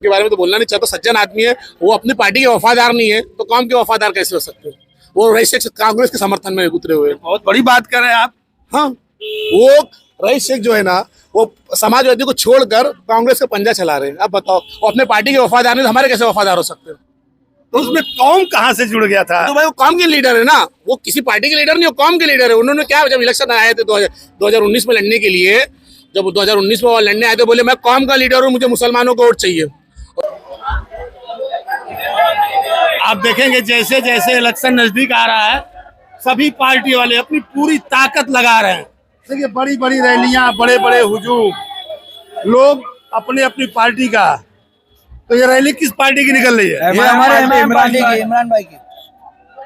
के बारे में तो बोलना नहीं चाहता, सज्जन आदमी है वो, अपनी पार्टी के वफादार नहीं है तो कौम के वफादार कैसे हो सकते हो? वो रईस शेख कांग्रेस के समर्थन में उतरे हुए। बहुत बड़ी बात कर रहे हैं आप। हाँ, वो रईस शेख जो है ना, वो समाजवादी को छोड़कर कांग्रेस का पंजा चला रहे हैं। अब बताओ, वो अपने पार्टी के वफादार नहीं तो हमारे कैसे वफादार हो सकते हो? तो उसमें कौम कहाँ से जुड़ गया था? तो भाई वो कौम के लीडर है ना, वो किसी पार्टी के लीडर नहीं, वो कौम के लीडर है। उन्होंने क्या, जब इलेक्शन आए थे 2019 में लड़ने के लिए, जब 2019 में वो लड़ने आए थे, बोले मैं कौम का लीडर हूँ, मुझे मुसलमानों को वोट चाहिए। आप देखेंगे जैसे जैसे इलेक्शन नजदीक आ रहा है, सभी पार्टी वाले अपनी पूरी ताकत लगा रहे हैं। देखिए, बड़ी बड़ी रैलियां, बड़े बड़े हुजूम, लोग अपने अपनी पार्टी का। तो ये रैली किस पार्टी की निकल रही है? ये हमारे इमरान भाई की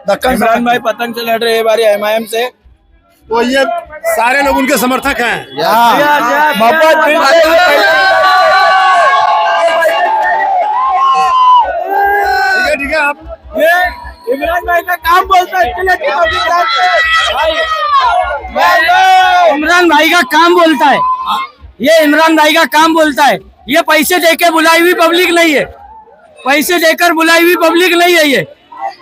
दक्कन इमरान भाई पतंग से लड़ रहे हैं बारी एमआईएम से। तो ये सारे लोग उनके समर्थक हैं। ठीक है, आप ये इमरान भाई का काम बोलता है, इमरान भाई का काम बोलता है, ये इमरान भाई का काम बोलता है। ये पैसे देके बुलाई हुई पब्लिक नहीं है, पैसे देकर बुलाई हुई पब्लिक नहीं है।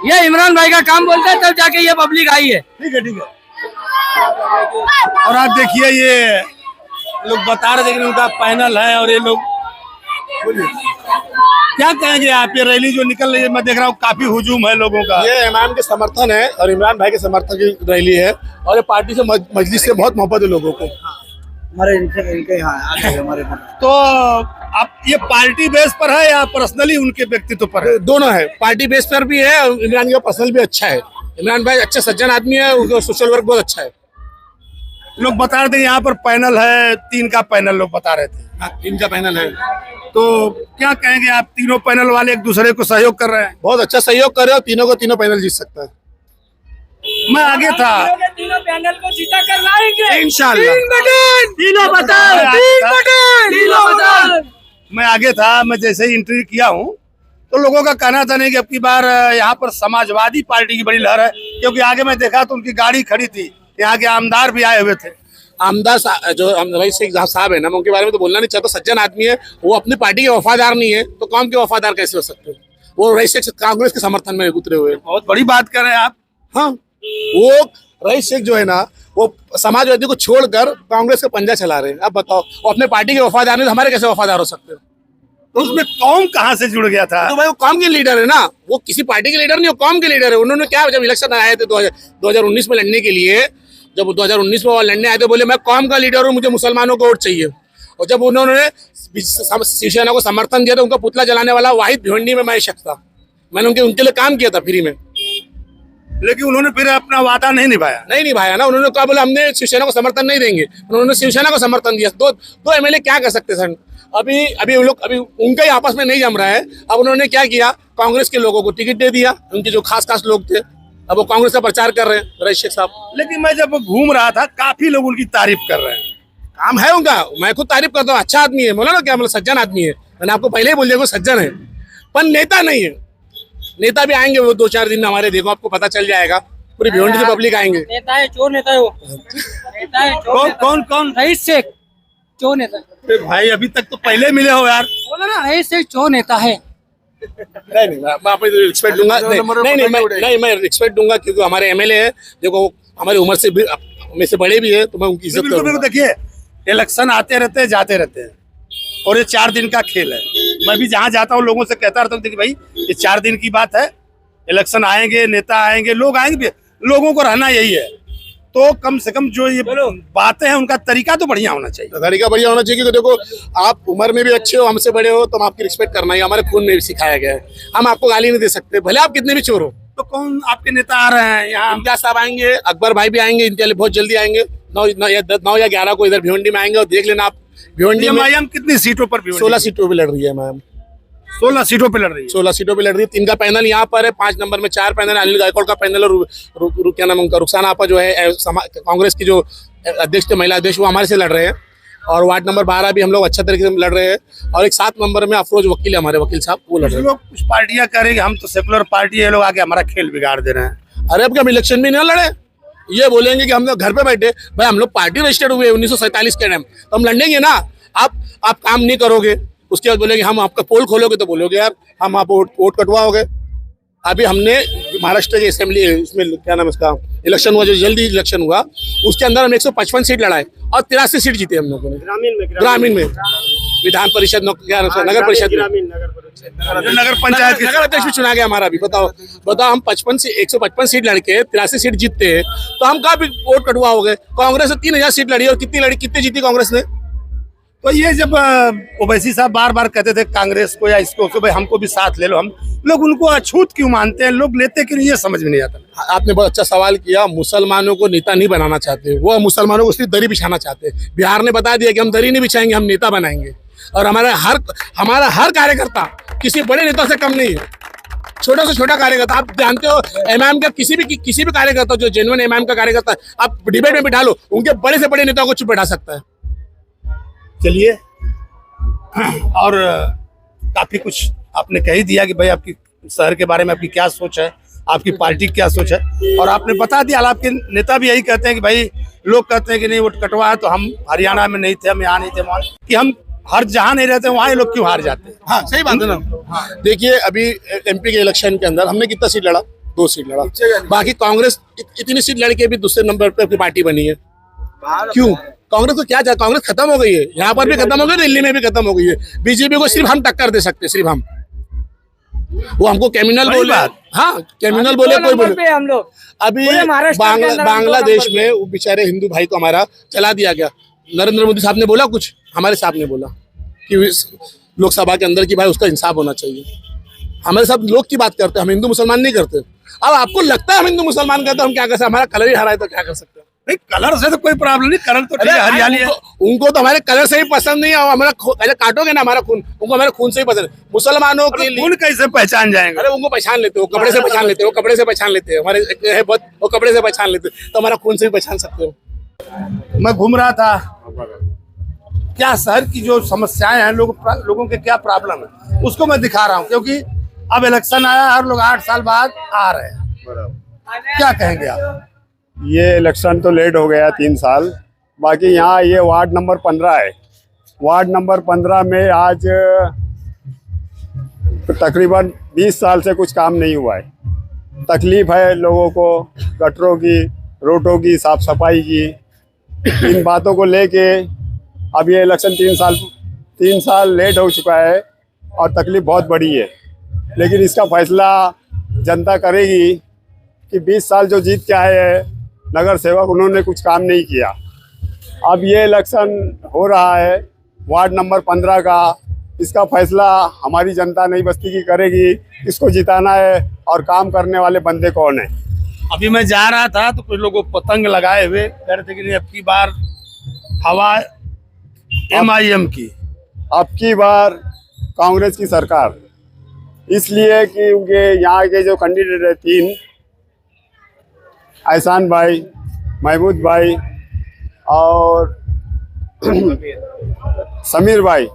ये इमरान भाई का काम बोलता है, तब जाके ये पब्लिक आई है। ठीक है, ठीक है। और आप देखिए, ये लोग बता रहे थे कि उनका पैनल है, और ये लोग क्या कहेंगे आप? ये रैली जो निकल रही है, मैं देख रहा हूँ काफी हुजूम है लोगों का। ये इमाम के समर्थन है और इमरान भाई के समर्थन की रैली है, और ये पार्टी से मजलिस से बहुत मोहब्बत है लोगों को। हमारे इनके यहाँ हमारे तो आप ये पार्टी बेस पर है या पर्सनली उनके व्यक्तित्व पर है? दोनों है, पार्टी बेस पर भी है और इमरान का पर्सनल भी अच्छा है। इमरान भाई अच्छा सज्जन आदमी है, उनका सोशल वर्क बहुत अच्छा है। लोग बता रहे थे यहाँ पर पैनल है, 3 का पैनल लोग बता रहे थे। हाँ, 3 का पैनल है। तो क्या कहेंगे आप? तीनों पैनल वाले एक दूसरे को सहयोग कर रहे हैं। बहुत अच्छा सहयोग कर रहे हो, तीनों को तीनों पैनल जीत सकता है। मैं आगे था, तीनों पैनल को जीता कर लाएंगे इंशाल्लाह। मैं आगे था, मैं जैसे ही इंटरव्यू किया हूँ तो लोगों का कहना था नहीं कि अब की बार यहाँ पर समाजवादी पार्टी की बड़ी लहर है, क्योंकि आगे मैं देखा तो उनकी गाड़ी खड़ी थी, यहाँ के आमदार भी आए हुए थे। आमदार जो रईस शेख साहब है ना, मैं उनके बारे में तो बोलना नहीं चाहता, सज्जन आदमी है वो, अपनी पार्टी के वफादार नहीं है तो कौम के वफादार कैसे हो सकते हो? वो रईस शेख कांग्रेस के समर्थन में उतरे हुए। बहुत बड़ी बात कर रहे हैं आप। हाँ, वो रईस शेख जो है ना, वो समाजवादी को छोड़कर कांग्रेस का पंजा चला रहे हैं। अब बताओ, वो अपने पार्टी के वफादार नहीं तो हमारे कैसे वफादार हो सकते हो? तो उसमें कौम कहाँ से जुड़ गया था? तो भाई वो कौम के लीडर है ना, वो किसी पार्टी के लीडर नहीं, वो कौम के लीडर है। उन्होंने क्या, जब इलेक्शन आए थे 2019 में लड़ने के लिए, जब 2019 में वो लड़ने आए थे, बोले मैं कौम का लीडर हूँ, मुझे मुसलमानों को वोट चाहिए। और जब उन्होंने शिवसेना को समर्थन दिया तो उनका पुतला जलाने वाला वाहिद भिवंडी में मैं शख्स था, मैंने उनके लिए काम किया था फ्री में। लेकिन उन्होंने फिर अपना वादा नहीं निभाया ना। उन्होंने कहा, बोले हमने शिवसेना को समर्थन नहीं देंगे, उन्होंने शिवसेना को समर्थन दिया। दो एमएलए क्या कर सकते सर? अभी वो लोग, अभी उनका ही आपस में नहीं जम रहा है। अब उन्होंने क्या किया, कांग्रेस के लोगों को टिकट दे दिया, उनके जो खास लोग थे, अब वो कांग्रेस का प्रचार कर रहे हैं रईस शेख साहब। लेकिन मैं जब घूम रहा था, काफी लोग उनकी तारीफ कर रहे हैं। काम है उनका, मैं खुद तारीफ करता हूँ, अच्छा आदमी है। बोला ना क्या, मतलब सज्जन आदमी है। मैंने आपको पहले ही बोल दिया वो सज्जन है, पर नेता नहीं है। नेता भी आएंगे वो 2-4 दिन में हमारे, देखो आपको पता चल जाएगा, पूरी भिवंडी से पब्लिक आएंगे। नेता है, चोर नेता है वो। नेता है, कौन? रईस शेख चोर नेता। भाई अभी तक तो पहले मिले हो यार। बोला ना, रईस शेख चोर नेता है। नहीं, मैं आपको रिस्पेक्ट दूंगा। नहीं, मैं रिस्पेक्ट दूंगा, क्योंकि हमारे एमएलए है। देखो, हमारी उम्र से बड़े भी है, तो मैं उनकी इज्जत करूंगा। देखिए, इलेक्शन आते रहते हैं, जाते रहते हैं, और ये 4 दिन का खेल है। मैं भी जहाँ जाता हूँ लोगों से कहता रहता हूँ, देखिए भाई, ये 4 दिन की बात है, इलेक्शन आएंगे, नेता आएंगे, लोग आएंगे, लोगों को रहना यही है। तो कम से कम जो ये बातें हैं, उनका तरीका तो बढ़िया होना चाहिए। तरीका बढ़िया होना चाहिए, क्योंकि देखो, आप उम्र में भी अच्छे हो, हमसे बड़े हो, तो हम आपकी रिस्पेक्ट करना ही हमारे खून में भी सिखाया गया है। हम आपको गाली नहीं दे सकते, भले आप कितने भी चोर हो। तो कौन आपके नेता आ रहे हैं यहाँ? इम्तियाज साहब आएंगे, अकबर भाई भी आएंगे, इनके लिए बहुत जल्दी आएंगे। 9 या 11 को इधर भिवंडी में आएंगे, और देख लेना आप भिवंडी में कितनी सीटों पर? 16 सीटों पर लड़ रही है मैम। 16 सीटों पे लड़ रही है। 16 सीटों पे लड़ रही है। 3 का पैनल यहाँ पर है, 5 नंबर में 4 पैनल, अनिल गायकवाड़ का पैनल, और क्या नाम उनका, रुखसाना आपा जो है कांग्रेस की जो अध्यक्ष, महिला अध्यक्ष, वो हमारे से लड़ रहे हैं। और वार्ड नंबर 12 भी हम लोग अच्छा तरीके से लड़ रहे हैं। और एक 7 नंबर में अफरोज वकील है, हमारे वकील साहब, वो लड़ रहे हैं। लोग कुछ पार्टियां करेंगे, हम तो सेकुलर पार्टी है, लोग आके हमारा खेल बिगाड़ दे रहे हैं। अरे अब क्या हम इलेक्शन भी नहीं लड़े? ये बोलेंगे कि हम लोग घर पे बैठे, भाई हम लोग पार्टी रजिस्टर्ड हुए 1947 के टाइम, तो हम लड़ेंगे ना। आप काम नहीं करोगे, उसके बाद बोलेंगे हम आपका पोल खोलोगे तो बोलोगे यार हम आप वोट कटवाओगे। अभी हमने महाराष्ट्र के असेंबली इसमें क्या नाम इसका इलेक्शन हुआ, जो जल्दी इलेक्शन हुआ, उसके अंदर हम 155 सीट लड़ाए और 83 सीट जीते हम लोगों ने ग्रामीण में विधान परिषद नगर परिषद नगर पंचायत के नगर अध्यक्ष भी चुना गया हमारा। अभी बताओ हम 155 सीट लड़के 83 सीट जीतते हैं तो हम कहाँ भी वोट कटवाओगे। कांग्रेस ने 3000 सीट लड़ी और कितनी जीती कांग्रेस ने। तो ये जब ओवैसी साहब बार बार कहते थे कांग्रेस को या इसको कि भाई हमको भी साथ ले लो, हम लोग उनको अछूत क्यों मानते हैं, लोग लेते क्यों, ये समझ में नहीं आता। आपने बहुत अच्छा सवाल किया। मुसलमानों को नेता नहीं बनाना चाहते, वो मुसलमानों को सिर्फ दरी बिछाना चाहते हैं। बिहार ने बता दिया कि हम दरी नहीं बिछाएंगे, हम नेता बनाएंगे। और हमारा हर कार्यकर्ता किसी बड़े नेता से कम नहीं है। छोटा से छोटा कार्यकर्ता, आप जानते हो एमआईएम का किसी भी कार्यकर्ता जो जेन्युइन एमआईएम का कार्यकर्ता आप डिबेट में बिठा लो, उनके बड़े से बड़े नेताओं को चुप बैठा सकता है। चलिए, और काफी कुछ आपने कह ही दिया कि भाई आपकी शहर के बारे में आपकी क्या सोच है, आपकी पार्टी की क्या सोच है, और आपने बता दिया। आपके नेता भी यही कहते हैं कि भाई लोग कहते हैं कि नहीं वोट कटवाया तो हम हरियाणा में नहीं थे, हम यहाँ नहीं थे, वहाँ कि हम हर जहाँ नहीं रहते वहाँ लोग क्यों हार जाते हैं। हाँ सही बात है ना। देखिए अभी एमपी के इलेक्शन के अंदर हमने कितना सीट लड़ा, 2 सीट लड़ा। बाकी कांग्रेस इतनी सीट लड़ के भी दूसरे नंबर पे अपनी पार्टी बनी है। क्यों? कांग्रेस को क्या चाहे, कांग्रेस खत्म हो गई है, यहाँ पर भी खत्म हो गई, दिल्ली में भी खत्म हो गई है। बीजेपी को सिर्फ हम टक्कर दे सकते, सिर्फ हम। वो हमको क्रिमिनल बोले, हाँ क्रिमिनल बोले, कोई बोले। हम लोग अभी बांग्लादेश में वो बेचारे हिंदू भाई को हमारा चला दिया गया। नरेंद्र मोदी साहब ने बोला कुछ, हमारे साहब ने बोला कि लोकसभा के अंदर की भाई उसका इंसाफ होना चाहिए। हमारे साथ लोग की बात करते हैं, हम हिंदू मुसलमान नहीं करते। अब आपको लगता है हम हिंदू मुसलमान करते, हम क्या कर सकते, हमारा कलर ही हरा है तो क्या कर सकते हैं। नहीं, कलर से तो कोई प्रॉब्लम नहीं, कलर तो ठीक है, हरियाली है। उनको तो हमारे कलर से ही पसंद नहीं है। हमारा पहले काटोगे ना हमारा खून, उनको हमारे खून से ही पसंद है। मुसलमानों के लिए खून कैसे पहचान जाएंगे? अरे उनको पहचान लेते हो, कपड़े से पहचान लेते हो, कपड़े से पहचान लेते हैं। हमारे है बहुत, वो कपड़े से पहचान लेते तो हमारा खून से भी पहचान सकते हो। मैं घूम रहा था, क्या शहर की जो समस्याएं हैं, लोगों के क्या प्रॉब्लम है, उसको मैं दिखा रहा हूँ। क्योंकि अब इलेक्शन आया, हर लोग 8 साल बाद आ रहे हैं। क्या कहेंगे आप? ये इलेक्शन तो लेट हो गया 3 साल। बाकी यहाँ ये वार्ड नंबर 15 है। वार्ड नंबर 15 में आज तकरीबन 20 साल से कुछ काम नहीं हुआ है। तकलीफ है लोगों को, गटरों की, रोडों की, साफ सफाई की। इन बातों को लेके अब ये इलेक्शन 3 साल लेट हो चुका है और तकलीफ बहुत बड़ी है। लेकिन इसका फैसला जनता करेगी कि 20 साल जो जीत के आए हैं नगर सेवक, उन्होंने कुछ काम नहीं किया। अब ये इलेक्शन हो रहा है वार्ड नंबर 15 का, इसका फैसला हमारी जनता नई बस्ती की करेगी, किसको जिताना है और काम करने वाले बंदे कौन है। अभी मैं जा रहा था तो कुछ लोगों पतंग लगाए हुए कह रहे थे कि अब की बार हवा MIM की, अब की बार कांग्रेस की सरकार, इसलिए कि उनके यहाँ के जो कैंडिडेट है 3, एहसान भाई, महमूद भाई और समीर भाई,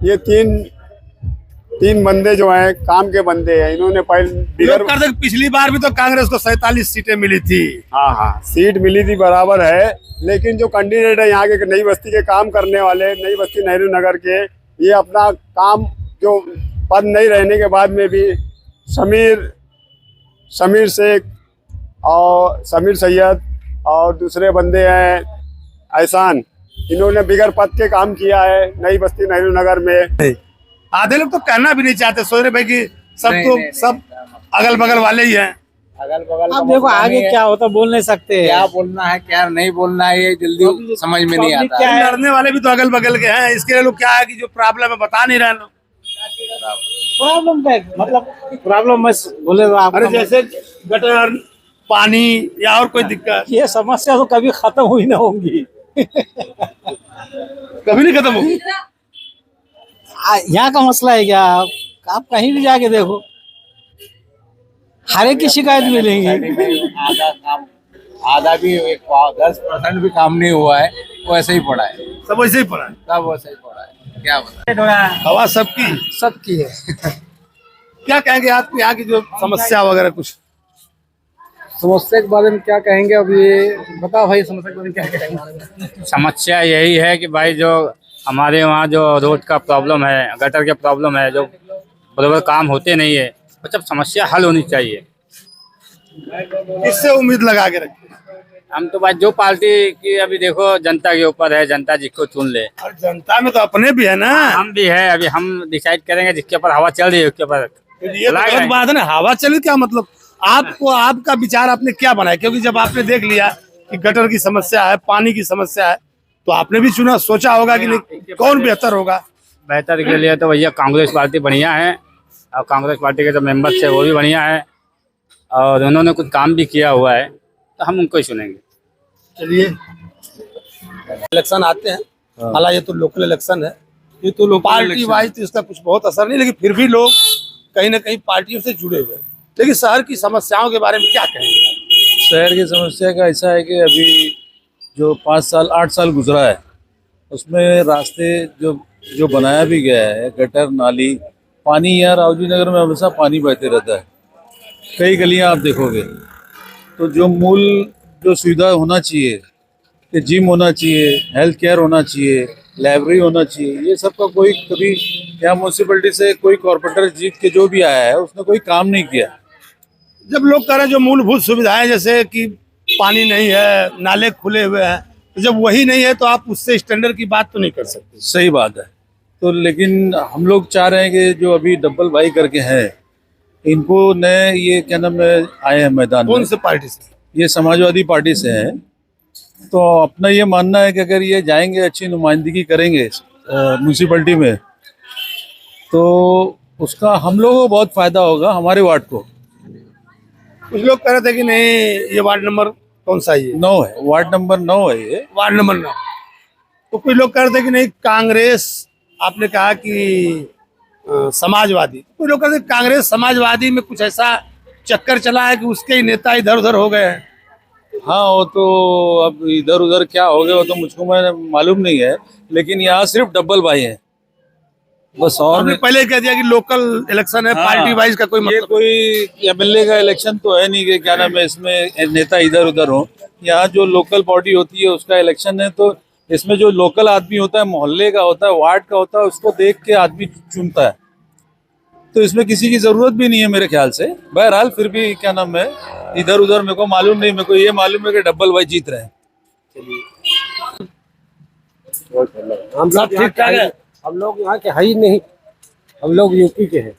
ये तीन बंदे जो हैं काम के बंदे हैं। इन्होंने पहले पिछली बार भी तो कांग्रेस को 47 सीटें मिली थी। हाँ सीट मिली थी, बराबर है। लेकिन जो कैंडिडेट है यहाँ के नई बस्ती के काम करने वाले, नई बस्ती नेहरू नगर के, ये अपना काम जो पद नहीं रहने के बाद में भी समीर शेख और समीर सैयद और दूसरे बंदे हैं एहसान, इन्होंने बिगर पद के काम किया है नई बस्ती नेहरू नगर में। आधे लोग तो कहना भी नहीं चाहते, सोच रहे भाई कि सब अगल बगल वाले ही हैं। अगल बगल अब देखो आगे क्या होता बोल नहीं सकते। क्या बोलना है क्या नहीं बोलना है, ये जल्दी समझ में नहीं आता। क्या है? लड़ने वाले भी तो अगल बगल के हैं। इसके लिए लोग क्या है कि जो प्रॉब्लम है बता नहीं रहे लोग। प्रॉब्लम क्या है? मतलब प्रॉब्लम बस बोले तो आप, अरे जैसे गटर, पानी या और कोई दिक्कत, ये समस्या तो कभी खत्म हुई ना होंगी। कभी नहीं खत्म होगी। यहाँ का मसला है क्या? आप कहीं भी जाके देखो, हर एक की शिकायत मिलेंगी। आधा भी 10% भी काम नहीं हुआ है, वो ऐसे ही पड़ा है, सब वैसे ही पड़ा है, सब वैसे ही पड़ा है। क्या बताएं, हवा सबकी है। क्या कहेंगे आप यहाँ की जो समस्या वगैरह कुछ? समस्या के बारे में क्या कहेंगे? अब ये बताओ भाई, समस्या के बारे में क्या कहेंगे? समस्या यही है कि भाई जो हमारे वहाँ जो रोड का प्रॉब्लम है, गटर के प्रॉब्लम है, जो बराबर काम होते नहीं है, मतलब समस्या हल होनी चाहिए। किससे उम्मीद लगा के रखे? हम तो भाई जो पार्टी की अभी देखो जनता के ऊपर है, जनता जिसको चुन ले। और जनता में तो अपने भी है ना। हम भी है, अभी हम डिसाइड करेंगे जिसके ऊपर हवा चल रही है उसके ऊपर। ये तो गलत बात है ना, हवा चली क्या मतलब? आपको आपका विचार आपने क्या बनाया? क्योंकि जब आपने देख लिया कि गटर की समस्या है, पानी की समस्या है, तो आपने भी चुना, सोचा होगा कि नहीं कौन बेहतर होगा। बेहतर के लिए तो भैया कांग्रेस पार्टी बढ़िया है, और कांग्रेस पार्टी के जो मेंबर्स है वो भी बढ़िया है, और उन्होंने कुछ काम भी किया हुआ है, तो हम उनको ही सुनेंगे। चलिए, इलेक्शन आते हैं, हालांकि ये तो लोकल इलेक्शन है, ये तो लोग पार्टी वाइज तो इसका कुछ बहुत असर नहीं, लेकिन फिर भी लोग कहीं ना कहीं पार्टियों से जुड़े हुए हैं। लेकिन शहर की समस्याओं के बारे में क्या कहेंगे आप? शहर की समस्या का ऐसा है कि अभी जो 5 साल 8 साल गुजरा है उसमें रास्ते जो बनाया भी गया है, गटर नाली, पानी, यार रावजी नगर में हमेशा पानी बहते रहता है। कई गलियां आप देखोगे तो जो मूल जो सुविधा होना चाहिए कि जिम होना चाहिए, हेल्थ केयर होना चाहिए, लाइब्रेरी होना चाहिए, ये सब का कोई कभी यहाँ म्यूनसिपैलिटी से कोई कॉर्पोरेटर जीत के जो भी आया है उसने कोई काम नहीं किया। जब लोग कह रहे हैं जो मूलभूत सुविधाएं जैसे कि पानी नहीं है, नाले खुले हुए हैं, तो जब वही नहीं है तो आप उससे स्टैंडर्ड की बात तो नहीं कर सकते। सही बात है। तो लेकिन हम लोग चाह रहे हैं कि जो अभी डब्बल भाई करके हैं, इनको नए ये क्या नाम है आए हैं मैदान में। कौन से पार्टी से? ये समाजवादी पार्टी से हैं। तो अपना ये मानना है कि अगर ये जाएंगे, अच्छी नुमाइंदगी करेंगे म्यूनसिपैलिटी में, तो उसका हम लोगों को बहुत फायदा होगा, हमारे वार्ड को। कुछ लोग कह रहे थे कि नहीं ये वार्ड नंबर कौन सा है? 9 है, वार्ड नंबर 9 है ये। Ward number 9। तो कुछ लोग कह रहे थे कि नहीं कांग्रेस, आपने कहा कि समाजवादी, कुछ लोग कहते हैं कांग्रेस समाजवादी में कुछ ऐसा चक्कर चला है कि उसके ही नेता इधर उधर हो गए हैं। हाँ, वो तो अब इधर उधर क्या हो गया वो तो मुझको मालूम नहीं है, लेकिन यहाँ सिर्फ डब्बल भाई हैं बस। और हमने पहले ही कह दिया कि लोकल इलेक्शन है, हाँ, पार्टी वाइज का कोई ये मतलब कोई एमएलए का इलेक्शन तो है नहीं कि क्या नाम है इसमें नेता इधर उधर हो। यहाँ जो लोकल बॉडी होती है उसका इलेक्शन है, तो इसमें जो लोकल आदमी होता है, मोहल्ले का होता है, वार्ड का होता है, उसको देख के आदमी चुनता है। तो इसमें किसी की जरूरत भी नहीं है मेरे ख्याल से। बहरहाल फिर भी क्या नाम है इधर उधर मेरे को मालूम नहीं, मेरे को ये मालूम है कि डब्बल भाई जीत रहे हैं। हम सब ठीक ठाक है। हम लोग यहाँ के है ही नहीं, हम लोग यूपी के हैं।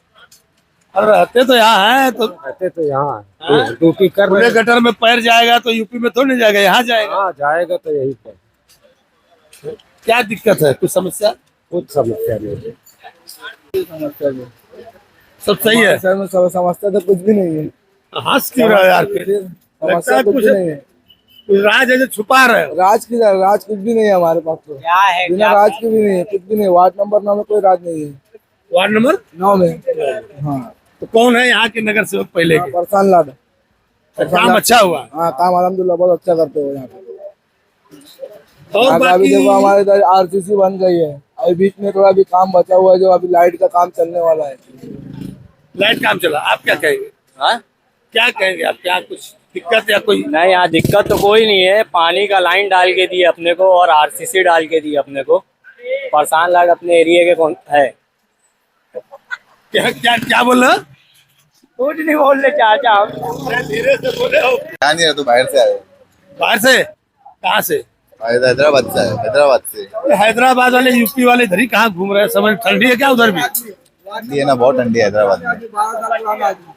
और रहते तो यहाँ है, तो रहते तो यहाँ हैं, ड्यूटी कर रहे पूरे हैं। गटर में पैर जाएगा तो यूपी में थोड़ी नहीं जाएगा, यहाँ जाएगा। हाँ जाएगा तो यही पर। क्या दिक्कत है? कुछ समस्या? कुछ समस्या नहीं है। सब सही है। सर में समस्या तो कुछ भी नहीं है। हंस क्यों रहा है यार? फिर लगता समस्या है कुछ कुछ नहीं है। कुछ राज है जो छुपा रहे हो। राज कुछ भी नहीं है हमारे पास तो। क्या है बिना राज के भी नहीं है, कुछ भी नहीं। वार्ड नंबर 9 में कोई राज नहीं है। वार्ड नंबर 9 में हाँ, तो कौन है यहाँ के नगर सेवक पहले के? परसान लाड। काम अच्छा हुआ? हाँ, काम अल्हम्दुलिल्लाह बहुत अच्छा करते हो यहाँ पे। और अभी बाकी देखो हमारे इधर आरसीसी बन गई है, अभी बीच में थोड़ा भी काम बचा हुआ है, जो अभी लाइट का काम चलने वाला है। लाइट काम चला, आप क्या कहेंगे? हाँ? क्या कहेंगे आप? क्या कुछ दिक्कत या कोई? नहीं, यहाँ दिक्कत तो कोई नहीं है। पानी का लाइन डाल के दिए अपने को और आरसीसी डाल के दिए अपने को। परेशान लाग अपने एरिया के कौन है? क्या क्या क्या बोल रहे? कुछ नहीं बोल रहे चाचा। धीरे से बोले हो। यहाँ नहीं है, तो बाहर से आए। बाहर से? कहाँ से? हैदराबाद से आए। हैदराबाद से। हैदराबाद वाले, यूपी वाले इधर ही कहाँ घूम रहे हैं? समझ ठंडी है क्या उधर भी? ठंडी है ना, बहुत ठंडी है हैदराबाद में।